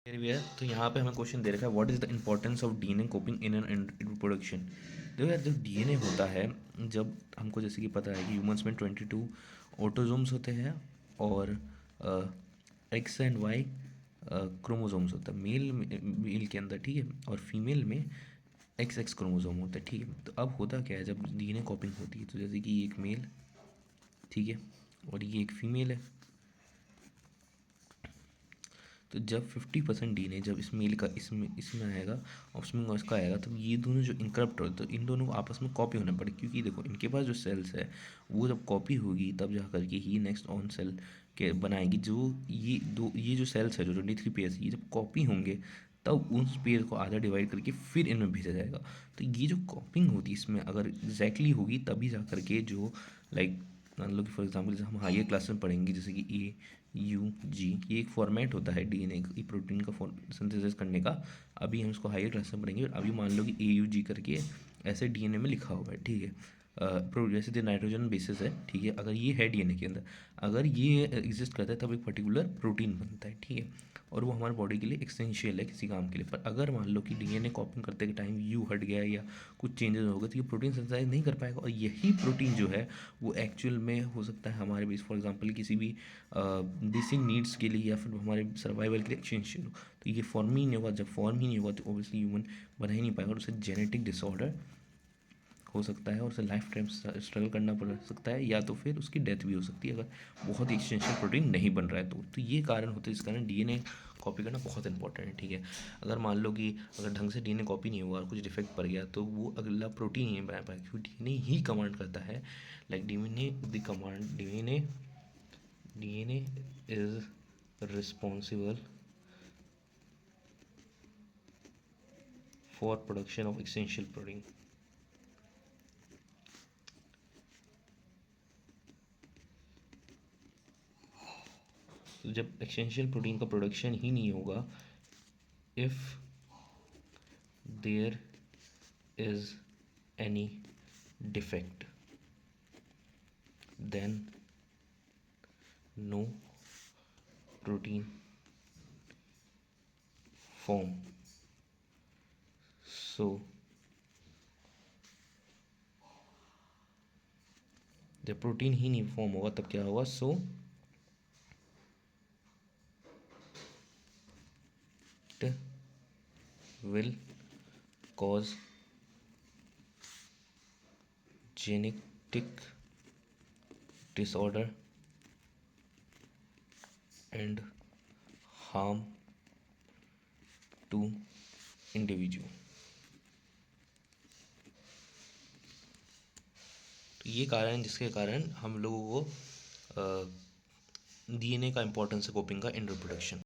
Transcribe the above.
फिर भी है तो यहाँ पे हमें क्वेश्चन दे रखा है what is the importance of DNA coping in an reproduction. देखो यार, जब डीएनए होता है, जब हमको जैसे कि पता है कि ह्यूमंस में 22 ऑटोजोम्स होते हैं और एक्स एंड वाई क्रोमोजोम्स होता है मेल मेल के अंदर, ठीक है, और फीमेल में एक्स एक्स क्रोमोजोम होता है, ठीक है। तो अब होता क्या है जब डीएनए कॉपिंग होती है, तो जैसे कि ये एक मेल, ठीक है, और ये एक फीमेल है, तो जब 50% डीएनए जब इस मेल का इसमें आएगा और उसमें उसका आएगा, तब ये दोनों जो इंकरप्ट हो, तो इन दोनों को आपस में कॉपी होना पड़े, क्योंकि देखो इनके पास जो सेल्स है वो जब कॉपी होगी तब जा करके ही नेक्स्ट ऑन सेल के बनाएगी। जो ये जो सेल्स है जो 23 पेयर्स, ये जब कॉपी होंगे तब उन पेयर को आधा डिवाइड करके फिर इनमें भेजा जाएगा। तो ये जो कॉपिंग होती है इसमें अगर एग्जैक्टली होगी तभी जा करके जो लाइक मान लो कि फॉर एग्जांपल जैसे हम हायर क्लास में पढ़ेंगे, जैसे कि AUG, ये एक फॉर्मेट होता है डीएनए की प्रोटीन का सिंथेसिस करने का। अभी हम इसको हायर क्लास में पढ़ेंगे, और अभी मान लो कि AUG करके ऐसे डीएनए में लिखा हुआ है, ठीक है। जैसे जो नाइट्रोजन बेसिस है, ठीक है, अगर ये है डीएनए के अंदर, अगर ये एग्जिस्ट करता है तब एक पर्टिकुलर प्रोटीन बनता है, ठीक है, और वो हमारे बॉडी के लिए एसेंशियल है किसी काम के लिए। पर अगर मान लो कि डीएनए कॉपिंग करते के टाइम यू हट गया या कुछ चेंजेस हो गए, तो ये प्रोटीन सिंथेसाइज नहीं कर पाएगा, और यही प्रोटीन जो है वो एक्चुअल में हो सकता है हमारे बेस फॉर एग्जांपल किसी भी बेसिक नीड्स के लिए या फिर हमारे सर्वाइवल के लिए एसेंशियल हो। तो ये फॉर्म ही नहीं होगा, जब फॉर्म ही नहीं होगा तो ऑब्वियसली ह्यूमन बना ही नहीं पाएगा, और उसे जेनेटिक डिसऑर्डर हो सकता है और उसे लाइफ टाइम स्ट्रगल करना पड़ सकता है, या तो फिर उसकी डेथ भी हो सकती है अगर बहुत ही एसेंशियल प्रोटीन नहीं बन रहा है। तो ये कारण होते हैं, इस कारण डीएनए कॉपी करना बहुत इंपॉर्टेंट है, ठीक है। अगर मान लो कि अगर ढंग से डीएनए कॉपी नहीं हुआ और कुछ डिफेक्ट पड़ गया, तो वो अगला प्रोटीन ही नहीं बना पाएगा, क्योंकि डीएनए ही कमांड करता है, like DNA the command DNA is responsible for production of essential protein. तो जब एसेंशियल प्रोटीन का प्रोडक्शन ही नहीं होगा, if there is any defect, then no protein form. So जब प्रोटीन ही नहीं फॉर्म होगा तब क्या होगा, so it will cause genetic disorder and harm to individual। तो ये कारण जिसके कारण हम लोगों को डीएनए का इंपॉर्टेंस है कोपिंग का इन रिप्रोडक्शन।